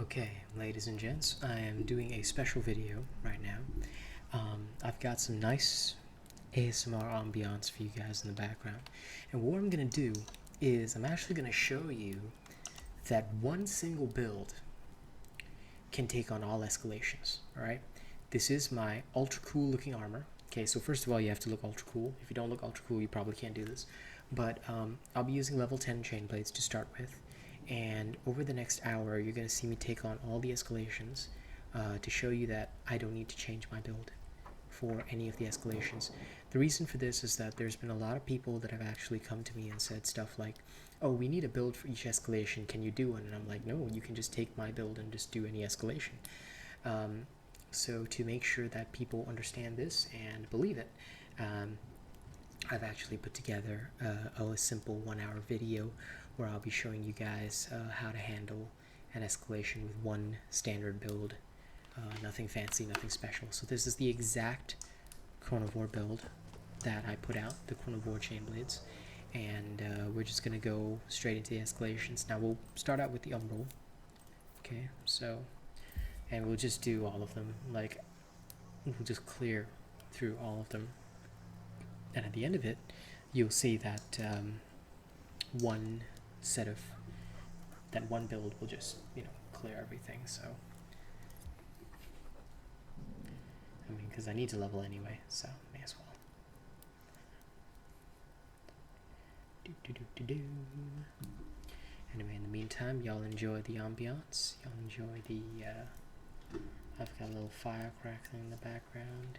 Okay, ladies and gents, I am doing a special video right now. I've got some nice ASMR ambiance for you guys in the background. And what I'm going to do is I'm actually going to show you that one single build can take on all escalations, alright? This is my ultra cool looking armor. Okay, so first of all, you have to look ultra cool. If you don't look ultra cool, you probably can't do this. But I'll be using level 10 chain blades to start with. And over the next hour, you're going to see me take on all the escalations to show you that I don't need to change my build for any of the escalations. The reason for this is that there's been a lot of people that have actually come to me and said stuff like, oh, we need a build for each escalation, can you do one? And I'm like, no, you can just take my build and just do any escalation. So to make sure that people understand this and believe it, I've actually put together a simple 1-hour video where I'll be showing you guys how to handle an escalation with one standard build. Nothing fancy, nothing special. So this is the exact Chronivore build that I put out, the Chronivore chain blades. And we're just going to go straight into the escalations. Now we'll start out with the Umbral. Okay, so, and we'll just do all of them. Like, we'll just clear through all of them. And at the end of it, you'll see that one build will just, clear everything. So, I mean, because I need to level anyway, so may as well. Anyway, in the meantime, y'all enjoy the ambiance. Y'all enjoy the, I've got a little fire crackling in the background.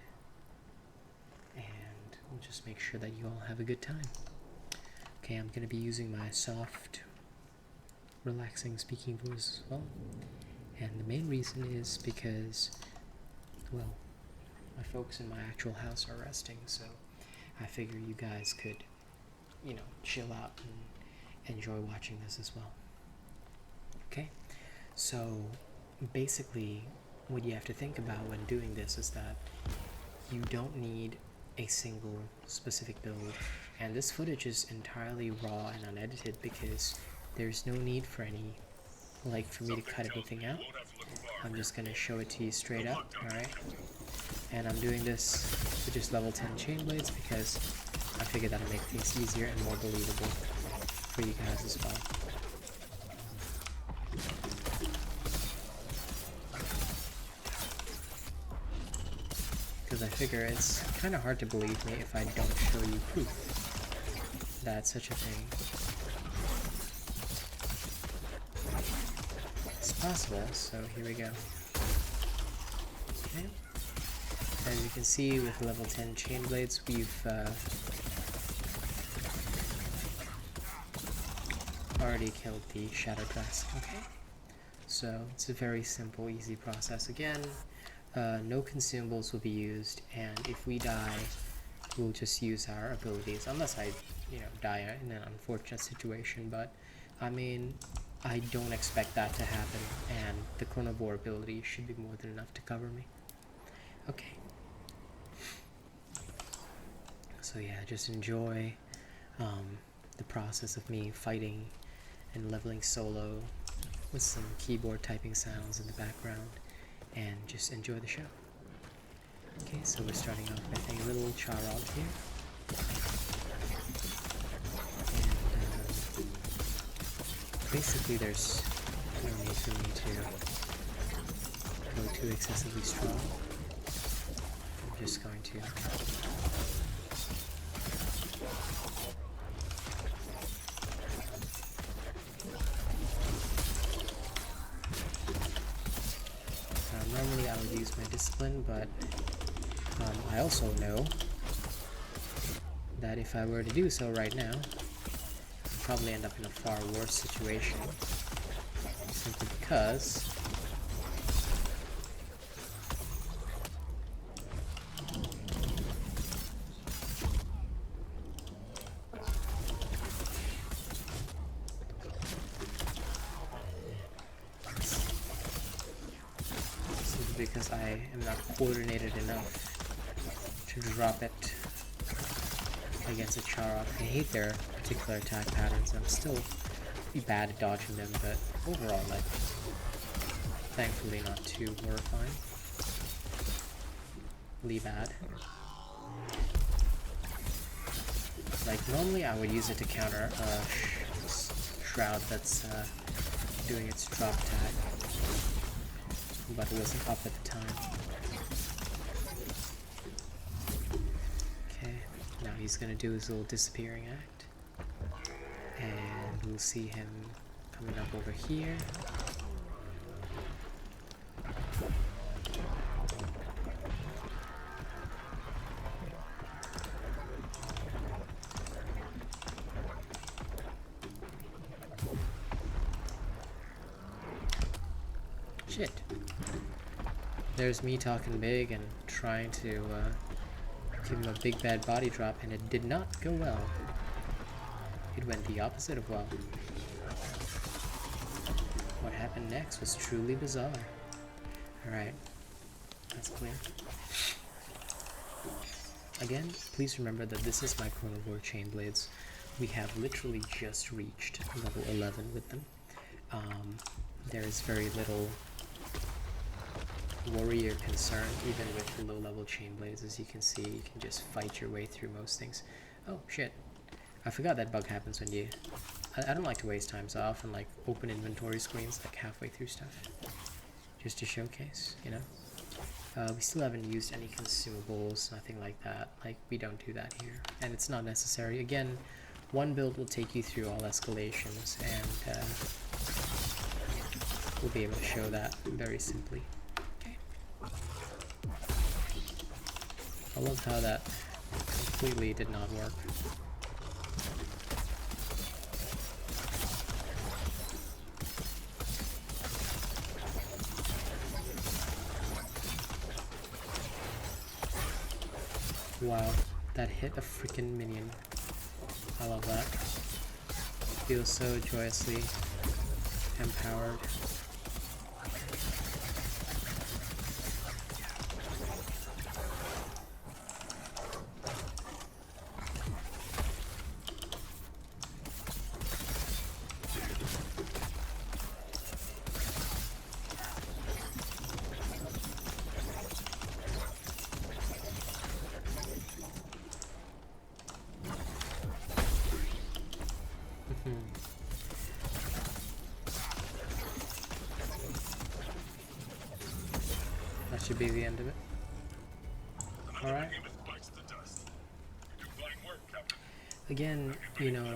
And we'll just make sure that you all have a good time. Okay, I'm going to be using my soft, relaxing speaking voice as well. And the main reason is because, well, my folks in my actual house are resting, so I figure you guys could, chill out and enjoy watching this as well. Okay, so basically what you have to think about when doing this is that you don't need a single specific build, and this footage is entirely raw and unedited because there's no need for for me to cut anything out. I'm just going to show it to you straight up, alright? And I'm doing this with just level 10 chain blades because I figured that'll make things easier and more believable for you guys as well. Because I figure it's kind of hard to believe me if I don't show you proof that such a thing is possible. So here we go. Okay. As you can see, with level 10 chain blades, we've already killed the Shadow Class. Okay, so it's a very simple, easy process. Again, no consumables will be used, and if we die, we'll just use our abilities, unless I, die in an unfortunate situation. But I mean, I don't expect that to happen, and the Chronivore ability should be more than enough to cover me. Okay. So yeah, just enjoy the process of me fighting and leveling solo with some keyboard typing sounds in the background, and just enjoy the show. Okay, so we're starting off with a little Charog here. And basically there's no need for me to go too excessively strong. I'm just going to normally I would use my discipline, but I also know that if I were to do so right now, I'd probably end up in a far worse situation, simply because I am not coordinated enough to drop it against a Charog. I hate their particular attack patterns. I'm still be bad at dodging them, but overall, like, Thankfully not too horrifying. Really bad. Like, normally I would use it to counter a shroud that's doing its drop tag, but it wasn't up at the time. Okay, now he's gonna do his little disappearing act, and we'll see him coming up over here. Shit. There's me talking big and trying to give him a big bad body drop, and it did not go well. It went the opposite of well. What happened next was truly bizarre. Alright, that's clear. Again, please remember that this is my Chronivore chain blades. We have literally just reached level 11 with them. There is very little worry or concern even with low level chain blades. As you can see, you can just fight your way through most things. Oh shit, I forgot that bug happens when you I don't like to waste time, so I often like open inventory screens like halfway through stuff just to showcase, you know. We still haven't used any consumables, nothing like that. Like, we don't do that here, and it's not necessary. Again, one build will take you through all escalations, and we'll be able to show that very simply. Okay. I love how that completely did not work. Wow, that hit a freaking minion. I love that. Feels so joyously empowered. That should be the end of it. Alright. Again, you know,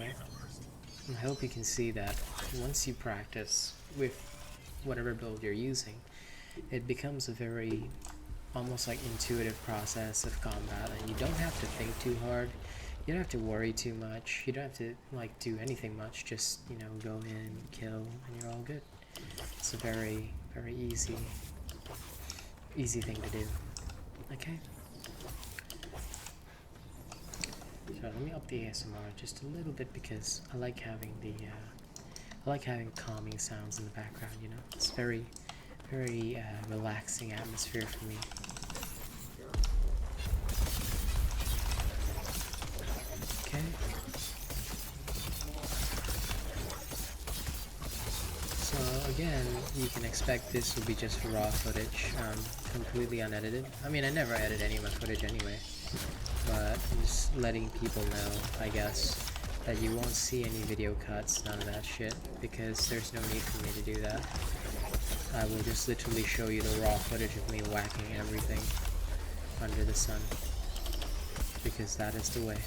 I hope you can see that once you practice with whatever build you're using, it becomes a very almost like intuitive process of combat, and you don't have to think too hard. You don't have to worry too much. You don't have to like do anything much. Just, you know, go in, kill, and you're all good. It's a very, very easy thing to do. Okay. So let me up the ASMR just a little bit, because I like having the calming sounds in the background. You know, it's very, very relaxing atmosphere for me. Okay. So again, you can expect this will be just raw footage, completely unedited. I mean, I never edit any of my footage anyway, but I'm just letting people know, I guess, that you won't see any video cuts, none of that shit, because there's no need for me to do that. I will just literally show you the raw footage of me whacking everything under the sun, because that is the way.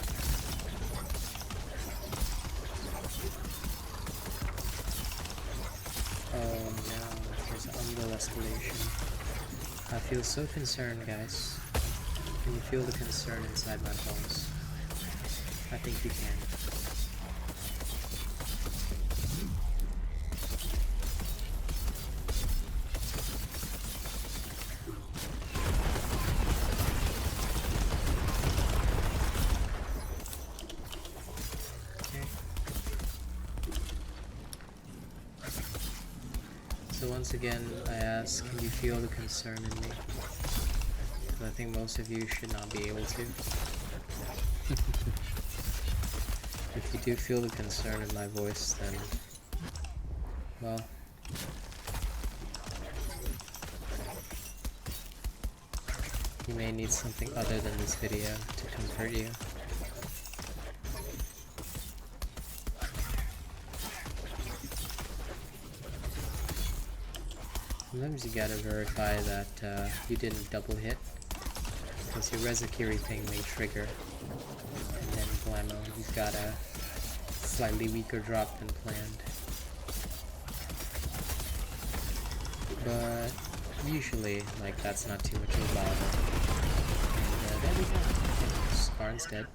Oh no, there's an umbrella escalation. I feel so concerned, guys. Can you feel the concern inside my bones? I think you can. So once again, I ask, can you feel the concern in me? But I think most of you should not be able to. If you do feel the concern in my voice, then, well, You may need something other than this video to comfort you. Sometimes you gotta verify that you didn't double hit, because your Rezakiri thing may trigger. And then blammo, you've got a slightly weaker drop than planned. But usually, like, that's not too much of a bother. And there we go. Skarn's dead.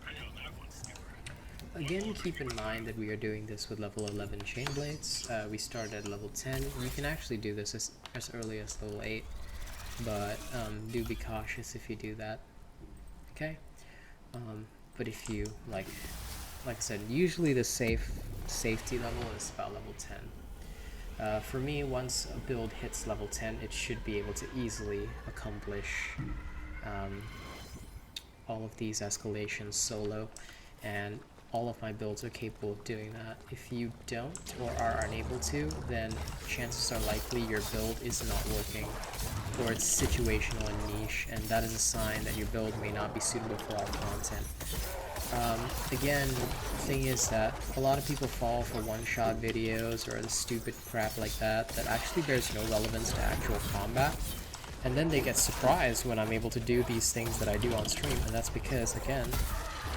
Again, keep in mind that we are doing this with level 11 chain blades. We started at level 10. You can actually do this as early as level 8, but do be cautious if you do that. Okay? But if you, like I said, usually the safety level is about level 10. For me, once a build hits level 10, it should be able to easily accomplish all of these escalations solo, and all of my builds are capable of doing that. If you don't or are unable to, then chances are likely your build is not working, or it's situational and niche, and that is a sign that your build may not be suitable for our content. Again, the thing is that a lot of people fall for one-shot videos or the stupid crap like that actually bears no relevance to actual combat, and then they get surprised when I'm able to do these things that I do on stream, and that's because, again,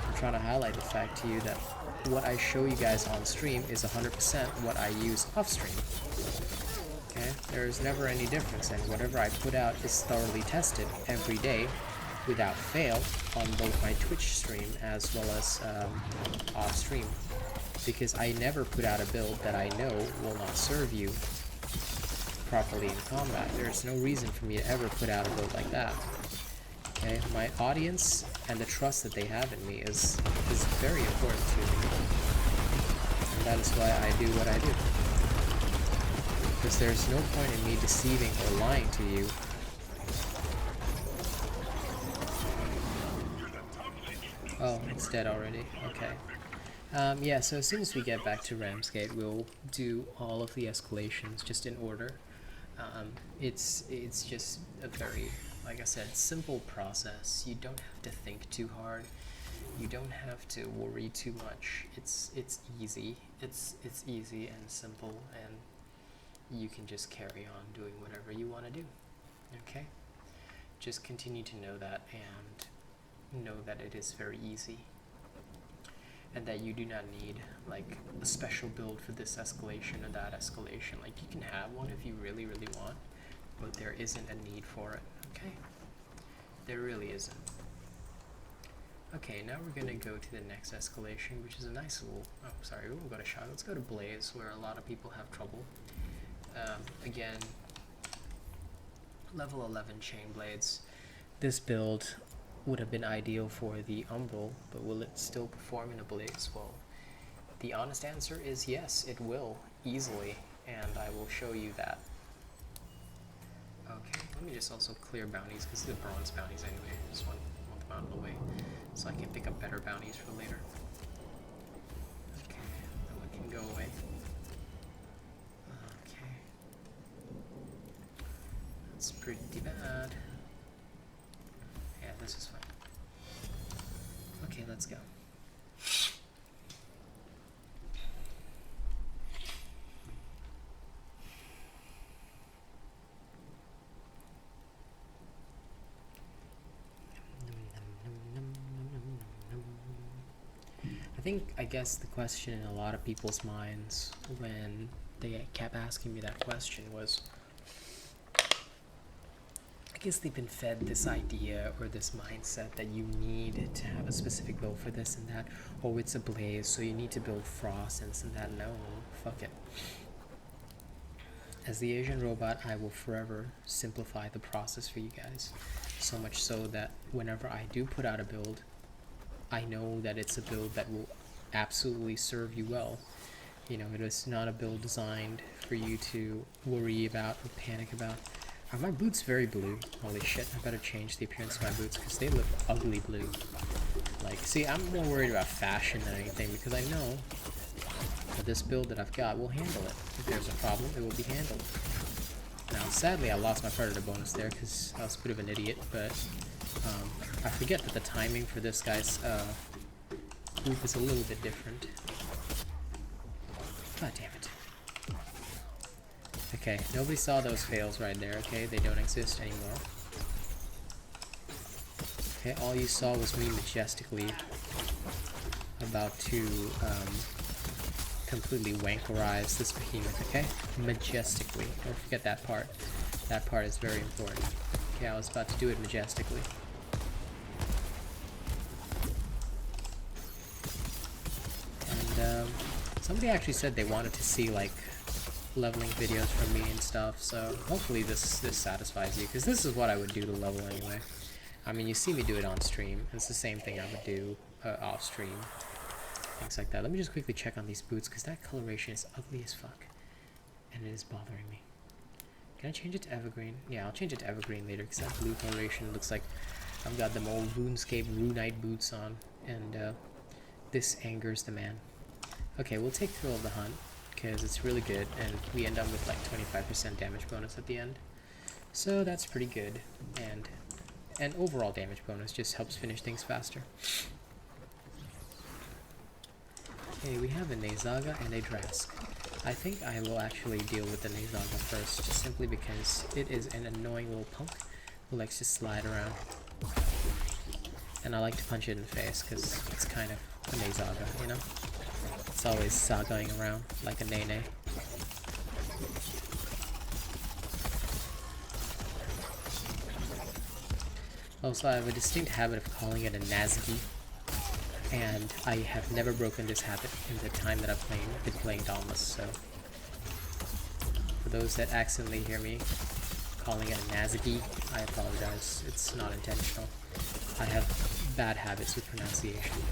I'm trying to highlight the fact to you that what I show you guys on stream is 100% what I use off stream. Okay? There's never any difference, and whatever I put out is thoroughly tested every day without fail on both my Twitch stream as well as off stream, because I never put out a build that I know will not serve you properly in combat. There's no reason for me to ever put out a build like that. Okay, my audience and the trust that they have in me is very important to me, and that is why I do what I do. Because there's no point in me deceiving or lying to you. Oh, it's dead already. Okay. Yeah, so as soon as we get back to Ramsgate, we'll do all of the escalations just in order. It's just a very, like I said, simple process. You don't have to think too hard. You don't have to worry too much. It's easy. It's easy and simple, and you can just carry on doing whatever you want to do. Okay? Just continue to know that, and know that it is very easy, and that you do not need like a special build for this escalation or that escalation. Like, you can have one if you really want, but there isn't a need for it. Okay? There really isn't. Okay, now we're gonna go to the next escalation, which is a nice little, oh sorry, we won't go to Shot, let's go to Blaze, where a lot of people have trouble. Again, level 11 chain blades. This build would have been ideal for the Umbral, but will it still perform in a Blaze? Well, the honest answer is yes, it will, easily, and I will show you that. Okay, let me just also clear bounties, because they're bronze bounties anyway. I just want them out of the way, so I can pick up better bounties for later. Okay, that one can go away. Okay. That's pretty bad. Yeah, this is fine. Okay, let's go. I guess the question in a lot of people's minds when they kept asking me that question was, I guess they've been fed this idea or this mindset that you need to have a specific build for this and that. Oh, it's a Blaze, so you need to build Frost and this and that. No, fuck it. As the Asian robot, I will forever simplify the process for you guys. So much so that whenever I do put out a build, I know that it's a build that will absolutely serve you well. You know, it is not a build designed for you to worry about or panic about. Are my boots very blue? Holy shit, I better change the appearance of my boots because they look ugly blue. Like, see, I'm more worried about fashion than anything because I know that this build that I've got will handle it. If there's a problem, it will be handled. Now, sadly, I lost my Predator bonus there because I was a bit of an idiot, but I forget that the timing for this guy's move is a little bit different. God damn it. Okay, nobody saw those fails right there, okay? They don't exist anymore. Okay, all you saw was me majestically about to completely wankerize this behemoth, okay? Majestically. Don't forget that part. That part is very important. Okay, I was about to do it majestically. And somebody actually said they wanted to see like leveling videos from me and stuff, so hopefully this satisfies you, because this is what I would do to level anyway. I mean, you see me do it on stream. It's the same thing I would do off stream. Things like that. Let me just quickly check on these boots, because that coloration is ugly as fuck. And it is bothering me. Can I change it to evergreen? Yeah, I'll change it to evergreen later, because that blue coloration looks like I've got them old RuneScape Runite boots on. And this angers the man. Okay, we'll take Thrill of the Hunt, because it's really good, and we end up with like 25% damage bonus at the end. So that's pretty good. And overall damage bonus just helps finish things faster. Okay, we have a Nazaga and a Drask. I think I will actually deal with the Nazaga first, just simply because it is an annoying little punk who likes to slide around. And I like to punch it in the face, because it's kind of a Nazaga, you know? It's always sagaing around like a nene. Also, I have a distinct habit of calling it a Nazgi, and I have never broken this habit in the time that I've been playing Dauntless, so for those that accidentally hear me calling it a Nazgi, I apologize. It's not intentional. I have bad habits with pronunciation.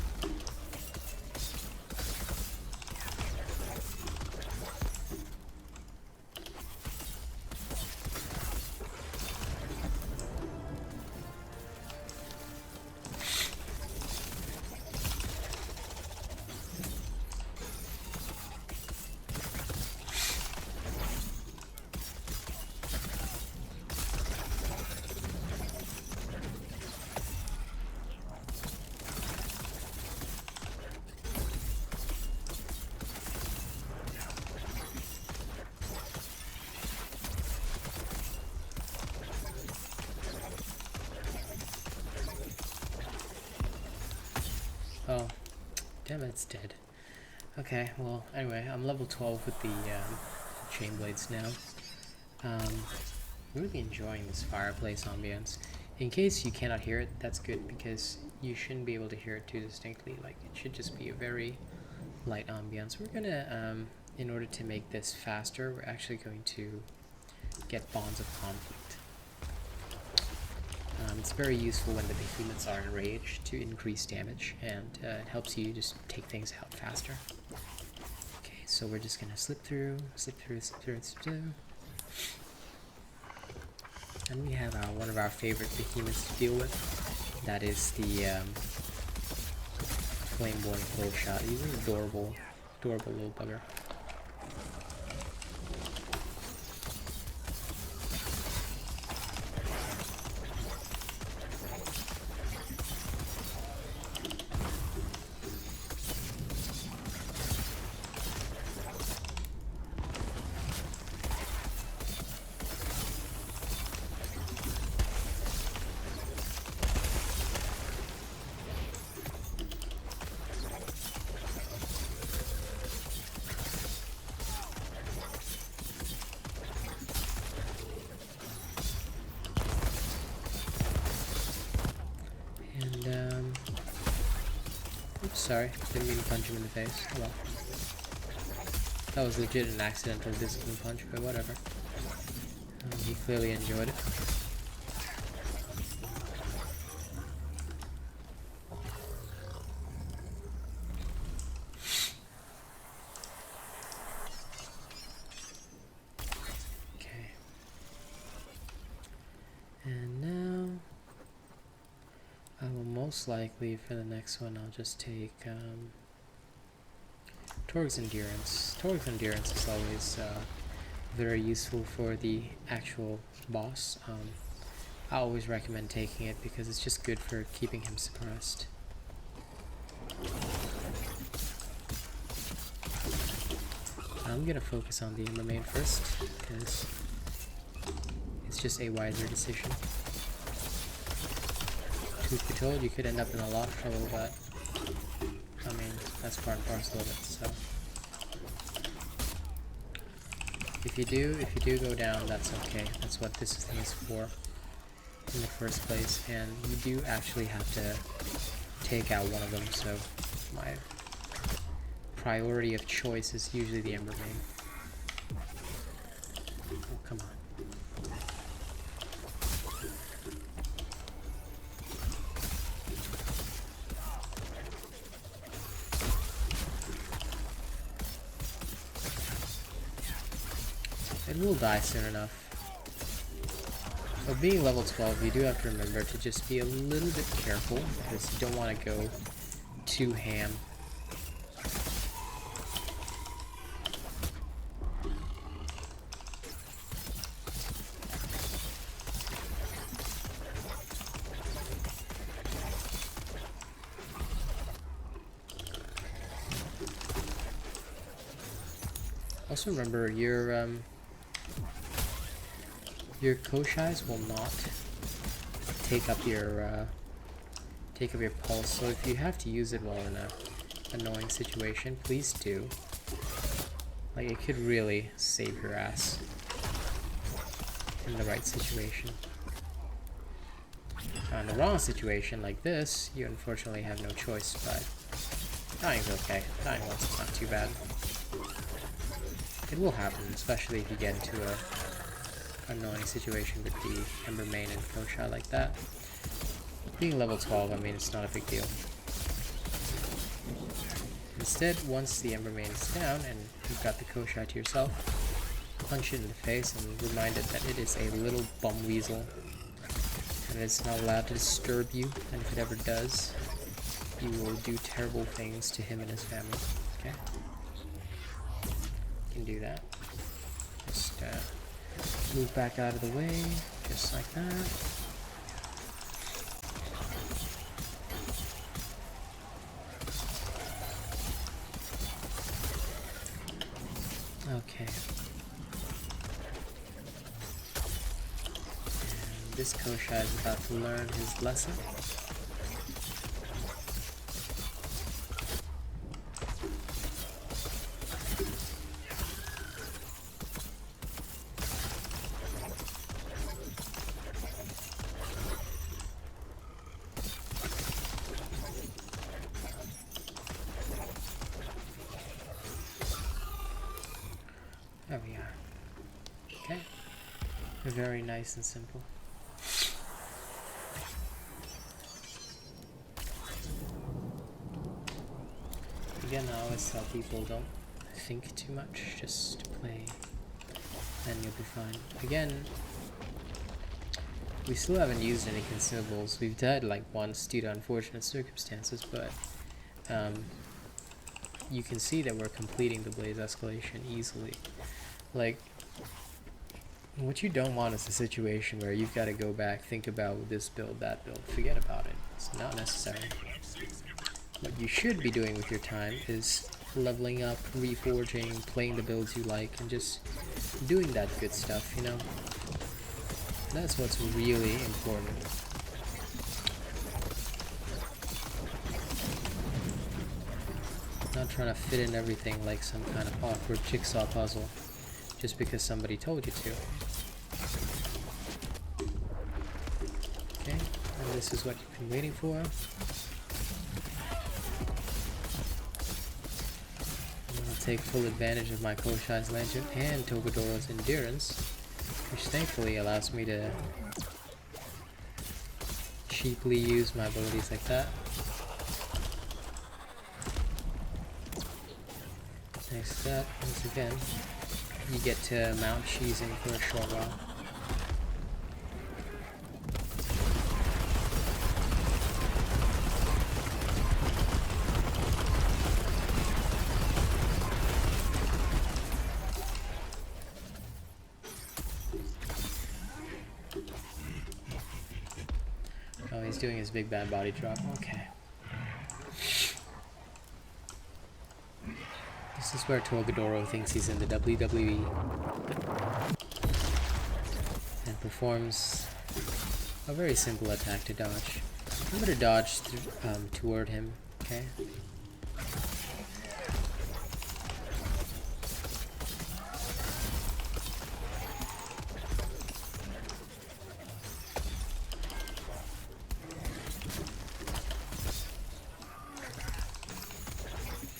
Oh, damn it, it's dead. Okay, well, anyway, I'm level 12 with the chain blades now. I'm really enjoying this fireplace ambience. In case you cannot hear it, that's good, because you shouldn't be able to hear it too distinctly. Like, it should just be a very light ambience. We're gonna, in order to make this faster, we're actually going to get Bonds of Conflict. It's very useful when the behemoths are enraged to increase damage, and it helps you just take things out faster. Okay, so we're just gonna slip through, slip through, slip through, slip through. And we have one of our favorite behemoths to deal with. That is the Flameborn Clove Shot. He's an adorable little bugger. Oops, sorry, didn't mean to punch him in the face. Oh well. That was legit an accidental discipline punch, but whatever. He clearly enjoyed it. Okay. And now I will most likely, for the next one, I'll just take Torg's Endurance. Torg's Endurance is always very useful for the actual boss. I always recommend taking it because it's just good for keeping him suppressed. I'm gonna focus on the Ember Main first because it's just a wiser decision. Truth be told, you could end up in a lot of trouble, but I mean, that's part and parcel of it, so. If you do go down, that's okay. That's what this thing is for in the first place, and you do actually have to take out one of them, so my priority of choice is usually the Ember Main. Oh, come on. It will die soon enough. But being level 12, you do have to remember to just be a little bit careful, because you don't want to go too ham. Also remember, your Koshais will not take up your pulse, so if you have to use it while in a annoying situation, please do. Like, it could really save your ass in the right situation. Now, in the wrong situation like this, you unfortunately have no choice, but dying's okay. Dying once is not too bad. It will happen, especially if you get into a annoying situation with the Ember Main and Koshai like that. Being level 12, I mean, it's not a big deal. Instead, once the Ember Main is down and you've got the Koshai to yourself, punch it in the face and remind it that it is a little bum weasel and it's not allowed to disturb you, and if it ever does, you will do terrible things to him and his family. Okay? You can do that. Just move back out of the way, just like that. Okay. And this Koshai is about to learn his lesson. There we are. Okay. Very nice and simple. Again, I always tell people, don't think too much, just play and you'll be fine. Again, we still haven't used any consumables. We've died like once due to unfortunate circumstances, but you can see that we're completing the Blaze escalation easily. Like, what you don't want is a situation where you've got to go back, think about this build, that build, forget about it. It's not necessary. What you should be doing with your time is leveling up, reforging, playing the builds you like, and just doing that good stuff, you know? That's what's really important. Not trying to fit in everything like some kind of awkward jigsaw puzzle just because somebody told you to. Okay, and this is what you've been waiting for. I'm going to take full advantage of my Koshai's Legend and Togedoro's Endurance, which thankfully allows me to cheaply use my abilities like that. Thanks to that, once again, you get to mount cheesing for a short while. Oh, he's doing his big bad body drop. Okay. This is where Torgadoro thinks he's in the WWE and performs a very simple attack to dodge. I'm going to dodge toward him, okay?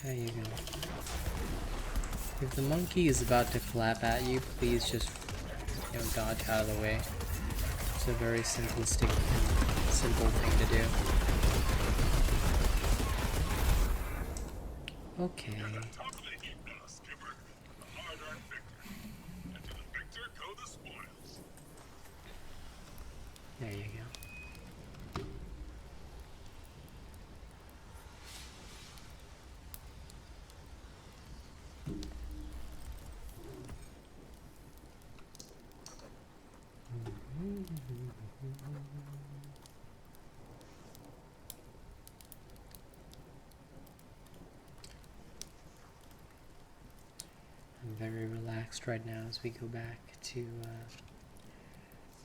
There you go. If the monkey is about to clap at you, please just, dodge out of the way. It's a very simple thing to do. Okay. There you go. I'm very relaxed right now as we go back to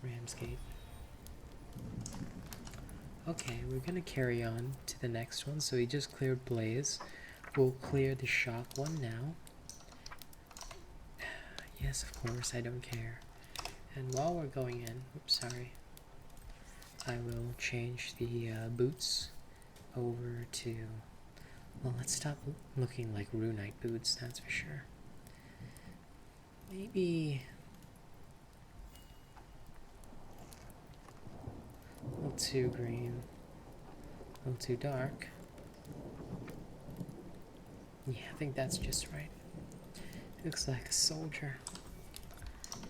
Ramsgate. Okay, we're gonna carry on to the next one. So we just cleared Blaze. We'll clear the shock one now. Yes, of course, I don't care. And while we're going in, oops, sorry, I will change the boots over to, well, let's stop looking like Runite boots, that's for sure. Maybe a little too green, a little too dark. Yeah, I think that's just right. Looks like a soldier.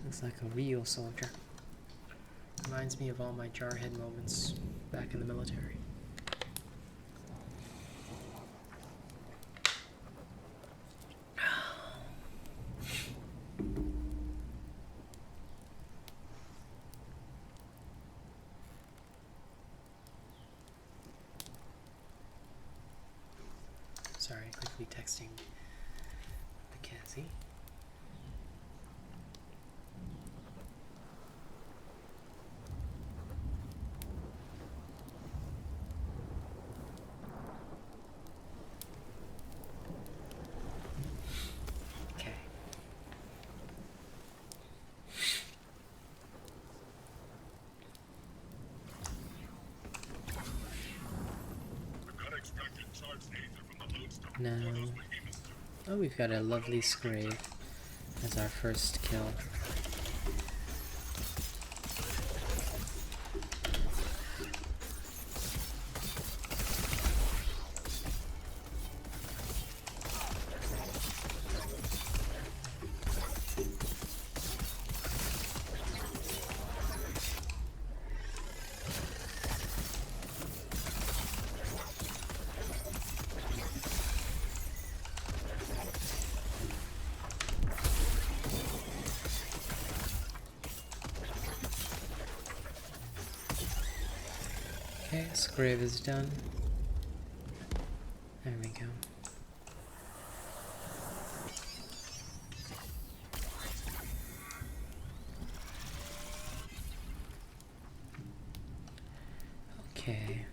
Looks like a real soldier. Reminds me of all my jarhead moments back in the military. Sorry, quickly texting Mackenzie. Okay. No. Oh, we've got a lovely Scrave as our first kill. Okay, Scrave is done. There we go. Okay,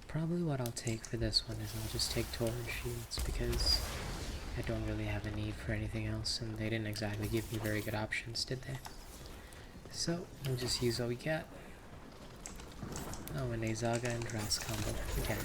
probably what I'll take for this one is I'll just take Torrent Shields because I don't really have a need for anything else, and they didn't exactly give me very good options, did they? So, we'll just use what we got. Oh, and a Zaga and Dras combo. Okay.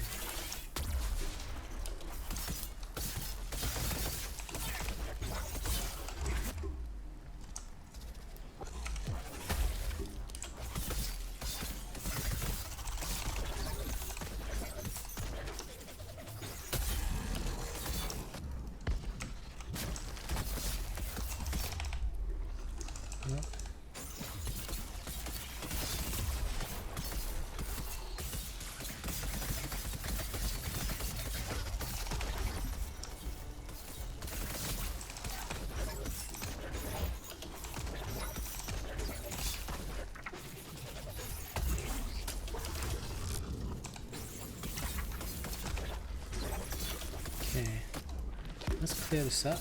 let's clear this up.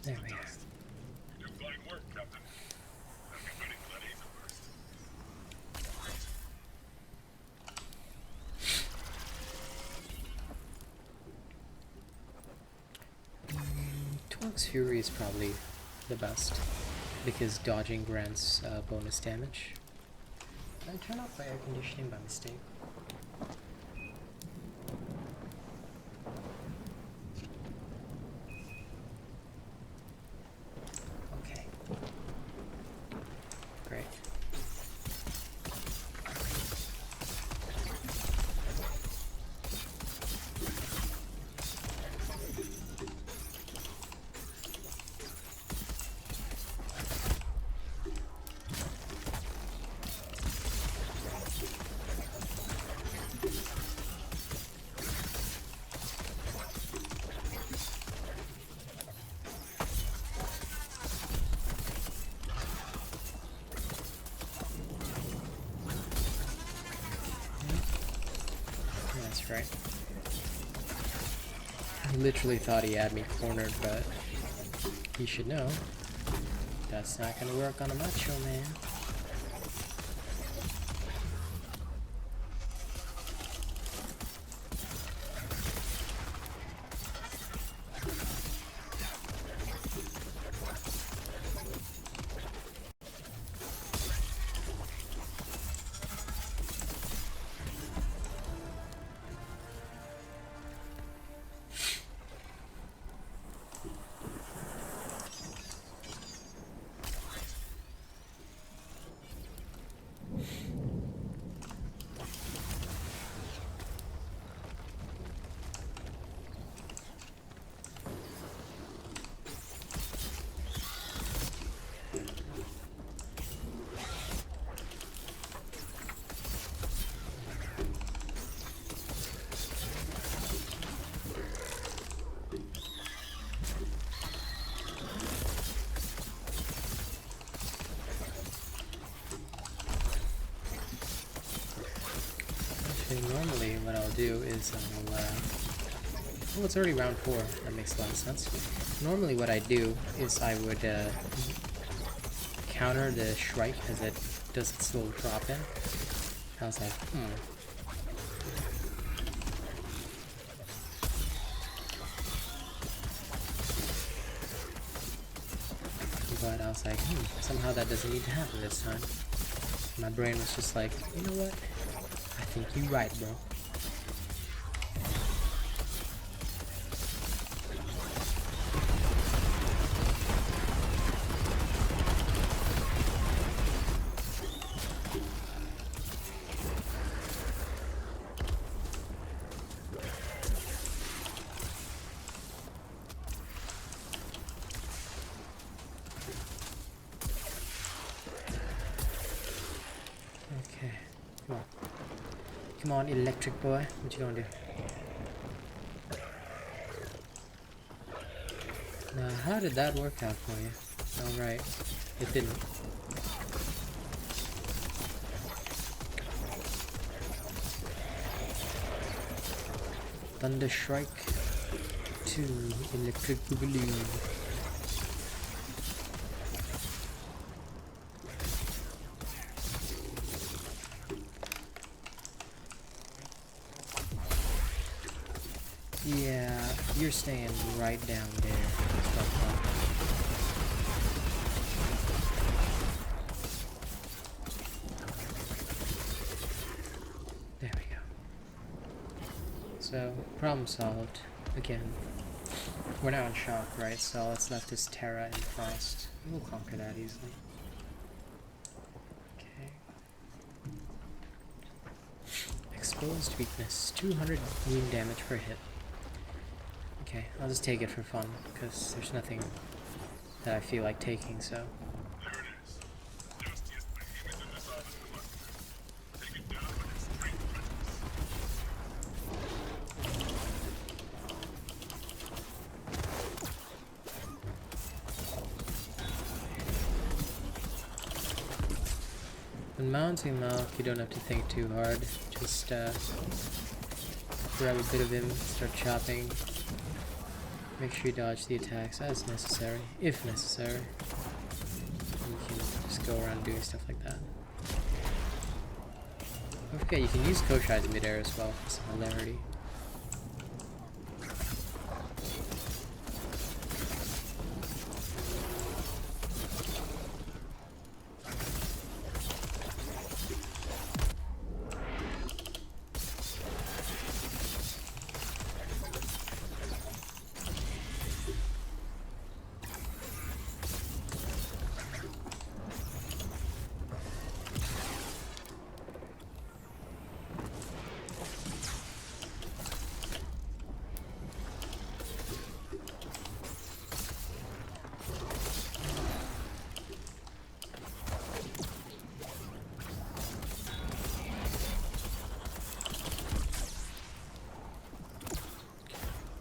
There we are. You do fine work, Captain. Everybody glad he's a first. Torque's Fury is probably the best because dodging grants bonus damage. Did I turn off my air conditioning by mistake? Okay. Great. That's right. He literally thought he had me cornered, but he should know that's not gonna work on a macho man. Normally what I'll do is I'll, well, it's already round 4, that makes a lot of sense. Normally what I do is I would counter the Shrike as it does its little drop in. I was like, But I was like, somehow that doesn't need to happen this time. My brain was just like, you know what? I think you're right, bro. Okay, come on. Come on, electric boy. What you gonna do? Now, how did that work out for you? Alright, it didn't. Thunder Strike to Electric Boogaloo. Yeah, you're staying right down there. There we go. So, problem solved. Again, we're now in shock, right? So all that's left is Terra and Frost. We'll conquer that easily. Okay. Exposed weakness. 200 wound damage per hit. Okay, I'll just take it for fun, because there's nothing that I feel like taking, so. There it is. Dustiest behemoth in the Southern Cluster. Take it down with extreme quickness. When mounting Malk, you don't have to think too hard. Just grab a bit of him, start chopping. Make sure you dodge the attacks as necessary, if necessary. And you can just go around doing stuff like that. Don't forget, you can use Koshai's midair as well for some hilarity.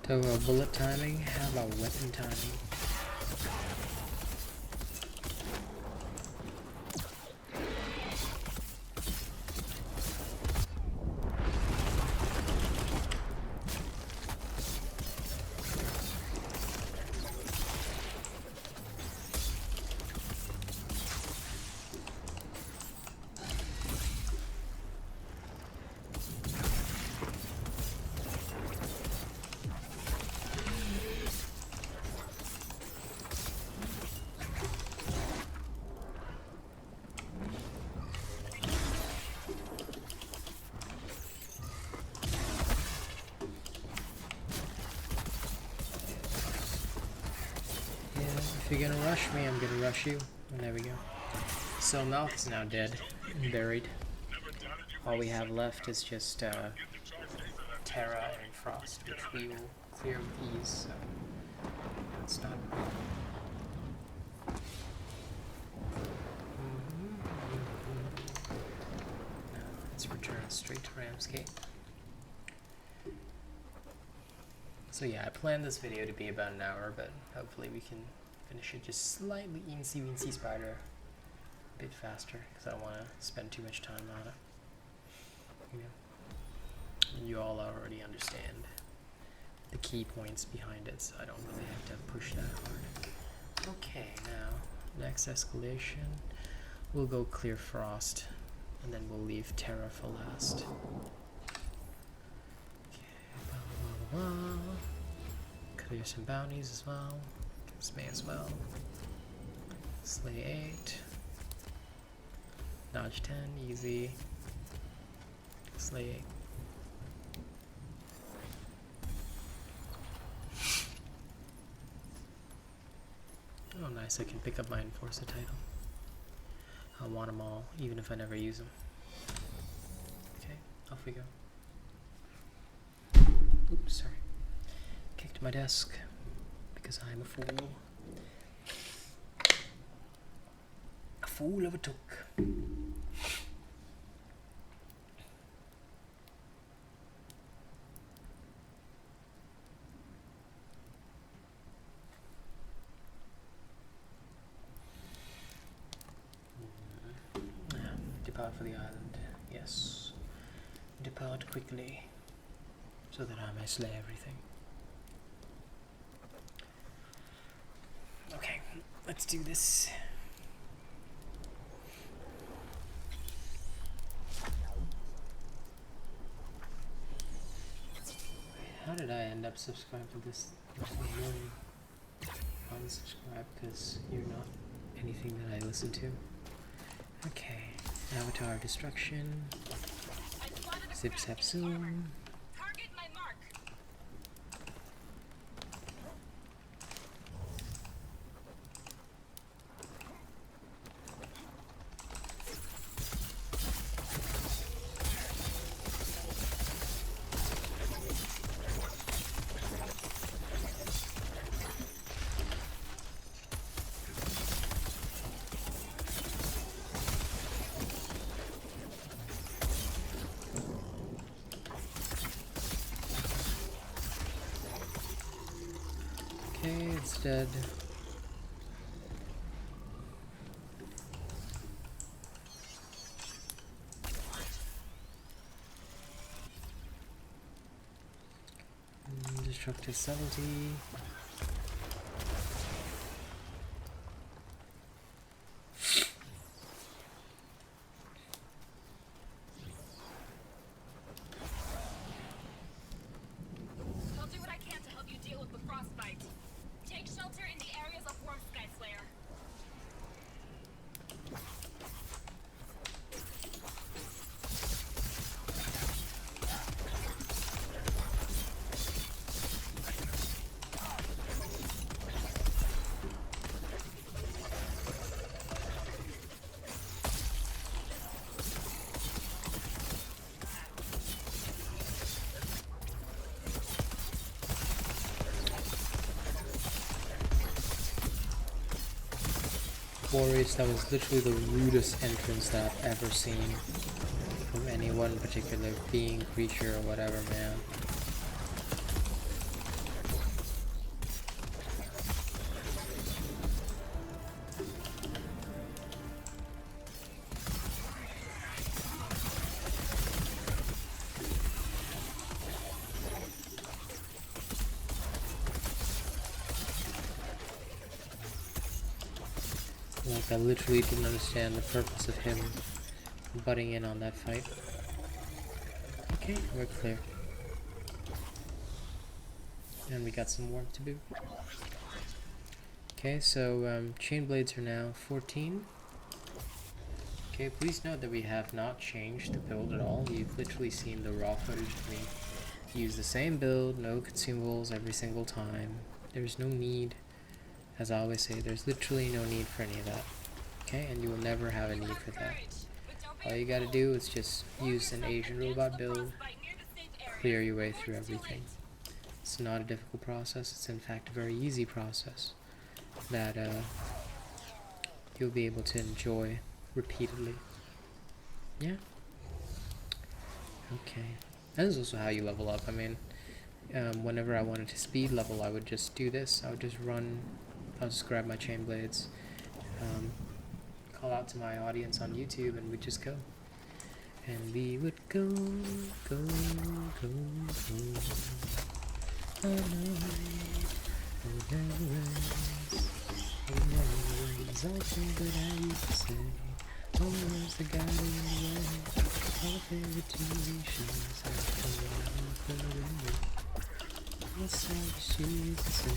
Talk about bullet timing, how about weapon timing? If you're gonna rush me, I'm gonna rush you. And there we go. So Malk is now dead and buried. All we have left is just Terra and Frost, which we will clear with ease, so it's not a problem. Now let's return straight to Ramsgate. So yeah, I planned this video to be about an hour, but hopefully we can finish it just slightly eensy spider a bit faster, because I don't want to spend too much time on it. You know, and you all already understand the key points behind it, so I don't really have to push that hard. Okay, now next escalation, we'll go clear Frost, and then we'll leave Terra for last. Clear some bounties as well. This may as well. Slay 8. Dodge 10, easy. Slay 8. Oh nice, I can pick up my Enforcer title. I want them all, even if I never use them. Okay, off we go. Oops, sorry. Kicked my desk because I'm a fool. A fool of a took. Depart for the island. Yes. Depart quickly, so that I may slay everything. Okay, let's do this. How did I end up subscribed to this? Unsubscribe because you're not anything that I listen to. Okay, Avatar Destruction. Zip Zap Zoom. Target my mark. Okay, it's dead. Destructive 70. I'll do what I can to help you deal with the frostbite. Take shelter in the areas of Warm Sky Slayer. Warriors, that was literally the rudest entrance that I've ever seen from any one particular being, creature, or whatever, man. Like, I literally didn't understand the purpose of him butting in on that fight. Okay, we're clear. And we got some work to do. Okay, so chain blades are now 14. Okay, please note that we have not changed the build at all. You've literally seen the raw footage of me use the same build, no consumables every single time. There's no need, as I always say, there's literally no need for any of that. Okay, and you will never have a need for that. All you gotta do is just use an Asian robot build, clear your way through everything. It's not a difficult process, it's in fact a very easy process that you'll be able to enjoy repeatedly. Yeah? Okay. That is also how you level up. I mean, whenever I wanted to speed level, I would just do this. I would just run, I'll just grab my chain blades, call out to my audience on YouTube, and we'd just go. And we would go. Oh no, it never ends. It never ends. All things that I used to say. All the words that got in the way. All the favorite TV shows have come out. What's all the she used to say?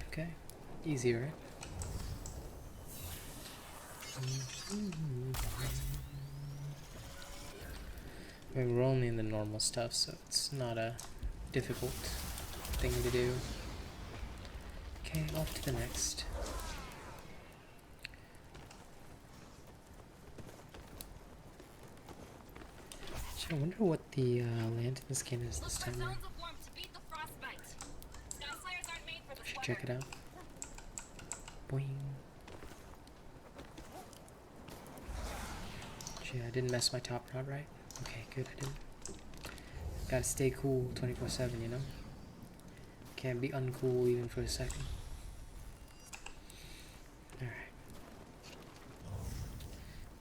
Okay, easy, right? I mean, we're only in the normal stuff, so it's not a difficult thing to do. Okay, off to the next. I wonder what the lantern skin is this time around. Should check it out. Boing. Gee, I didn't mess my top rod right. Okay, good, I didn't. Gotta stay cool 24/7, you know? Can't be uncool even for a second. Alright.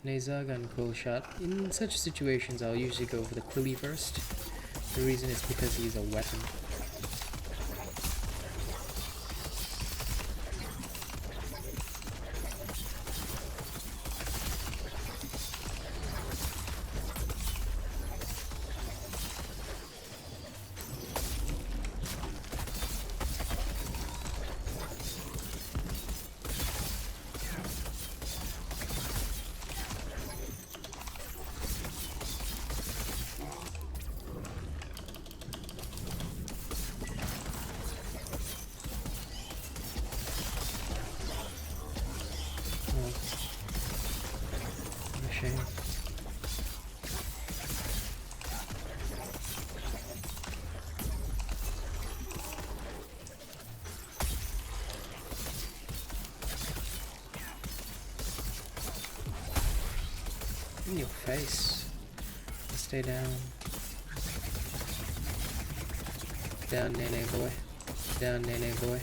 Naza gun cool shot. In such situations, I'll usually go for the Quilly first. The reason is because he's a weapon. In your face. Stay down. Down, Nene boy. Down, Nene boy.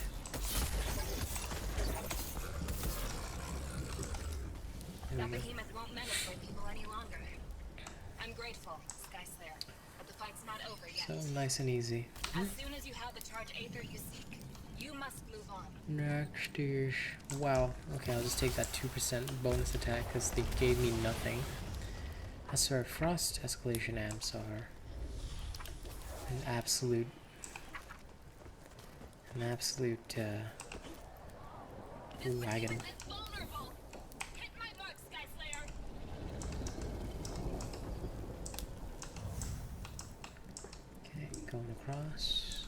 There That we go. behemoth won't menace my people any longer. I'm grateful, Sky Slayer, but the fight's not over yet. So nice and easy. As soon as you have the charge Aether you seek, you must move on. Next is... Wow. Okay, I'll just take that 2% bonus attack because they gave me nothing. That's our frost escalation amps are an absolute This wagon. behemoth is vulnerable. Hit my mark, Sky Slayer. Okay, going across.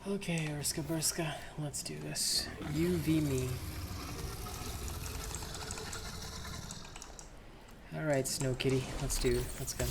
Okay, Urska Burska, let's do this. You v me. Alright, Snow Kitty, let's go.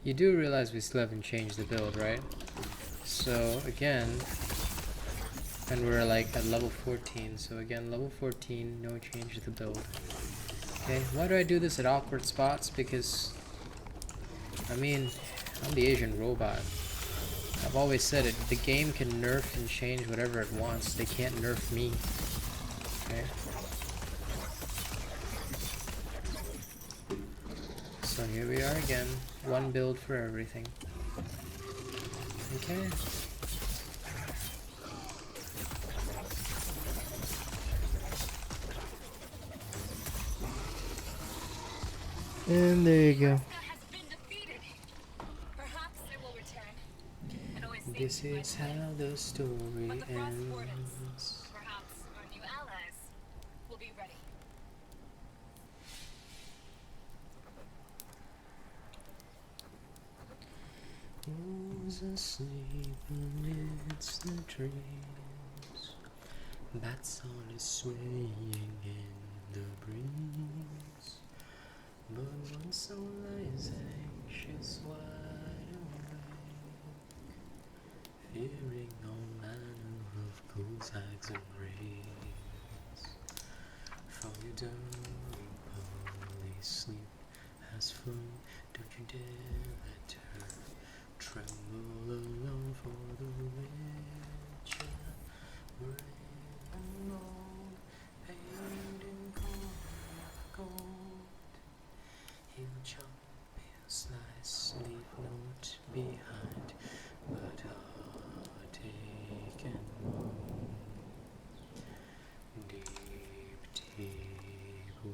You do realize we still haven't changed the build, right? So again, and we're like at level 14, so again, level 14, no change to the build. Okay, why do I do this at awkward spots? Because, I mean, I'm the Asian robot. I've always said it, the game can nerf and change whatever it wants. They can't nerf me. Okay? So here we are again. One build for everything. Okay. And there you go. Urska has been defeated. Perhaps it will return. It always seems This to is find a way. how the story But the frost wardens, ends. perhaps our new allies, will be ready. Who's asleep amidst the trees? Bats on is swaying in the breeze. But one soul lies anxious, wide awake, fearing all manner of cossacks and raids. For you don't holy sleep has flown, don't you dare let her tremble alone, for the witcher brave and bold, paid in gold. He'll chop, he'll slice, leave naught behind but heartache and woe. Deep, deep woe.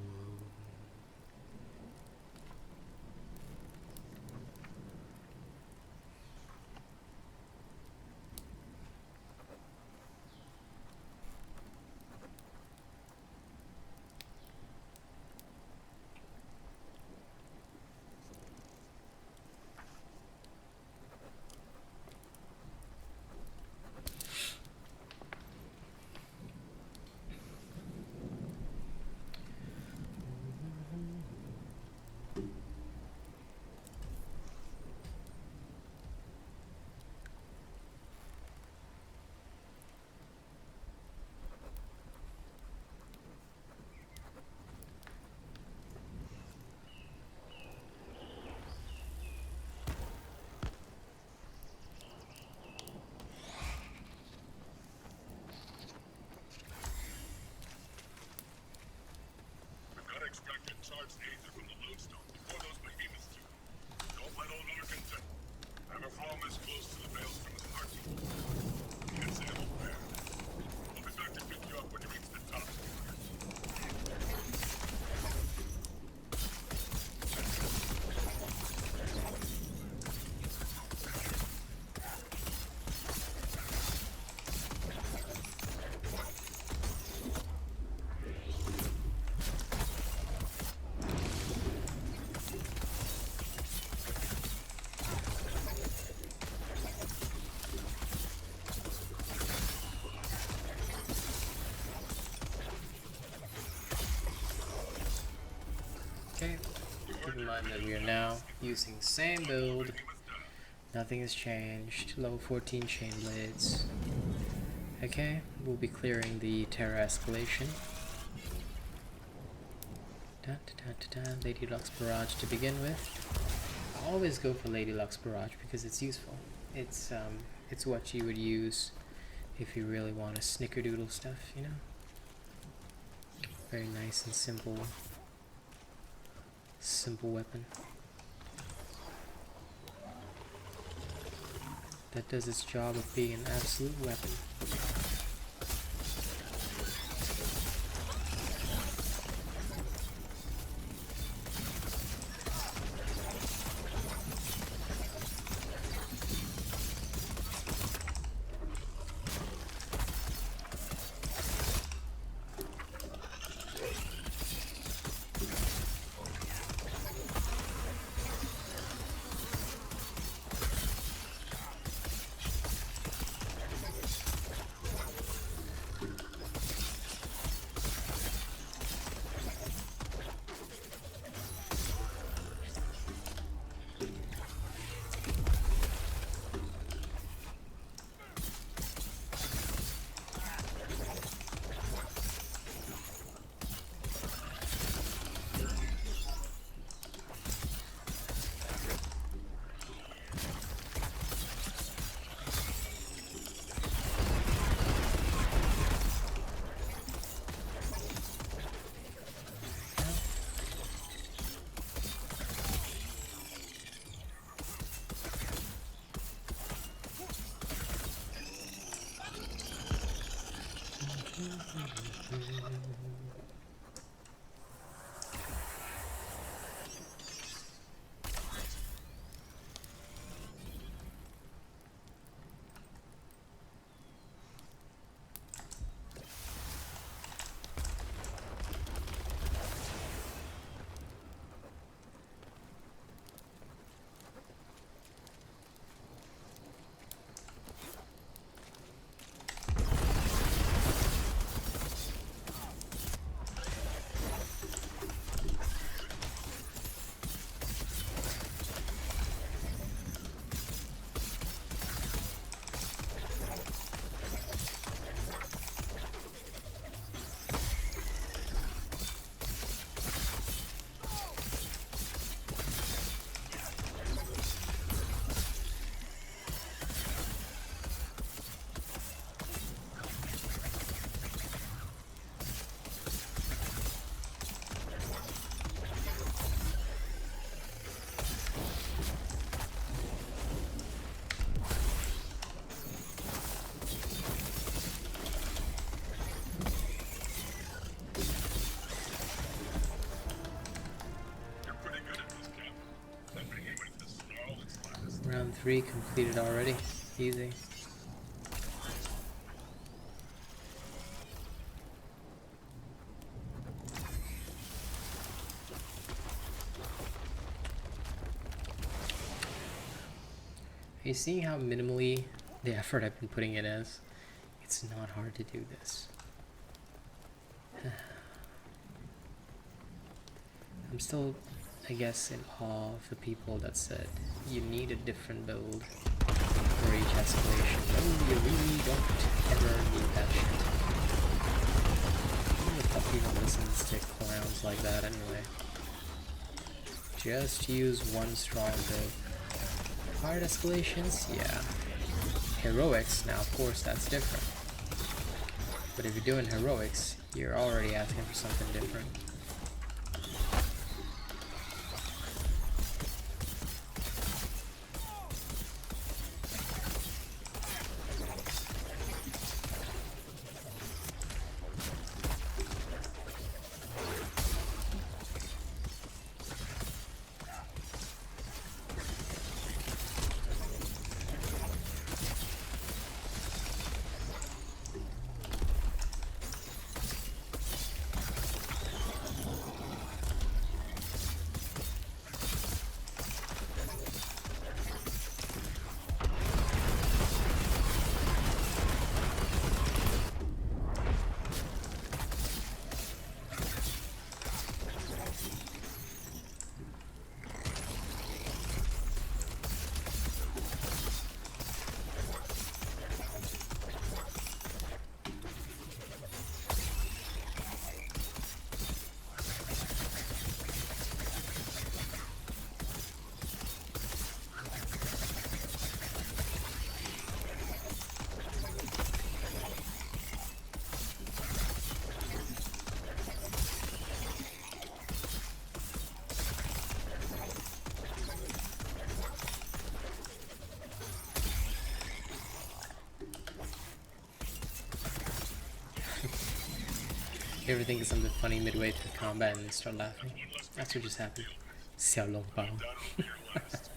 Lark's aids are from the Lodestone before those behemoths do. Don't let old Arkansas have a farm this close to the Maelstrom of the party. Can't say I'm fair. I'll be back to pick you up when you reach the top. Okay, keep in mind that we are now using the same build. Nothing has changed. Level 14 chain blades. Okay, we'll be clearing the Terra escalation. Lady Luck's Barrage to begin with. I always go for Lady Luck's Barrage because it's useful. It's what you would use if you really want to snickerdoodle stuff, you know? Very nice and simple weapon that does its job of being an absolute weapon. Round 3 completed already. Easy. Are you seeing how minimally the effort I've been putting in is? It's not hard to do this. I'm still, I guess, in awe of the people that said you need a different build for each escalation. No, you really don't ever need that shit. Who the fuck even listens to clowns like that anyway? Just use one strong build. Hard escalations? Yeah. Heroics? Now of course that's different. But if you're doing heroics, you're already asking for something different. You ever think of something funny midway through combat and then start laughing? That's what just happened. Xiao Long Bao. Down will be your last.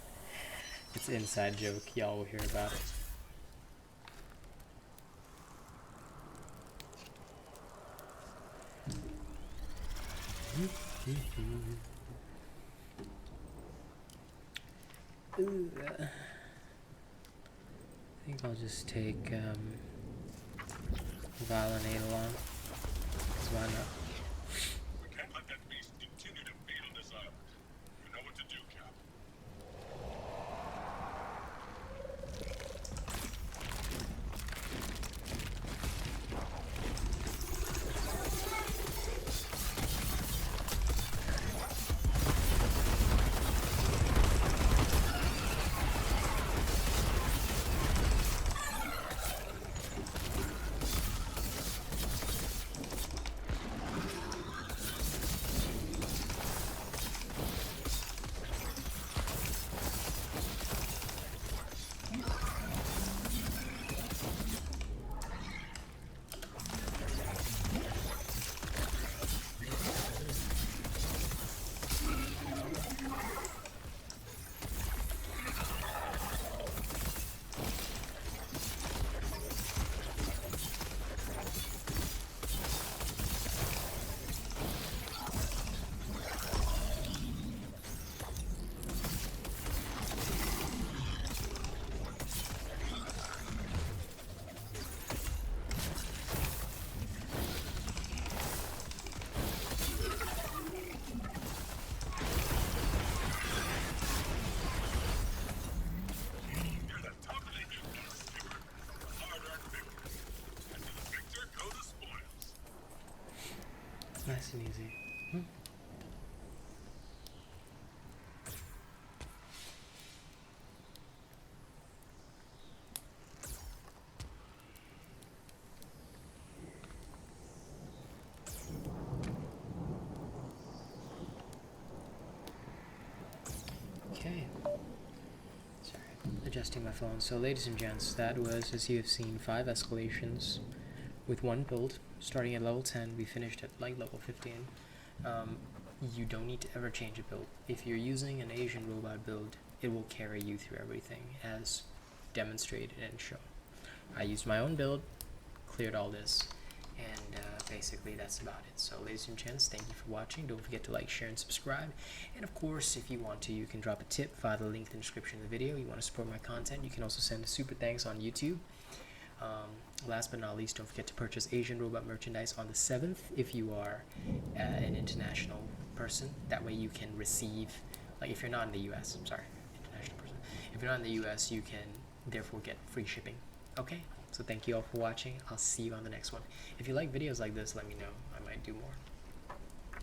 It's an inside joke. Y'all will hear about it. I think I'll just take Valinate along. 'Cause why not? We can't let that beast continue to feed on this island. You know what to do, Cap. You're the top of the heap, skipper. Hard-earned victory. And to the victor go the spoils. It's nice and easy. Okay. Sorry, adjusting my phone. So, ladies and gents, that was, as you have seen, 5 escalations with 1 build. Starting at level 10, we finished at like level 15. You don't need to ever change a build. If you're using an Asian robot build, it will carry you through everything, as demonstrated and shown. I used my own build, cleared all this, and basically that's about it. So ladies and gents, thank you for watching. Don't forget to like, share, and subscribe. And of course, if you want to, you can drop a tip via the link in the description of the video. You want to support my content, you can also send a super thanks on YouTube. Last but not least, don't forget to purchase Asian robot merchandise on the 7th if you are an international person. That way you can receive, like if you're not in the US, I'm sorry, international person. If you're not in the US, you can therefore get free shipping. Okay, so thank you all for watching. I'll see you on the next one. If you like videos like this, let me know. I might do more.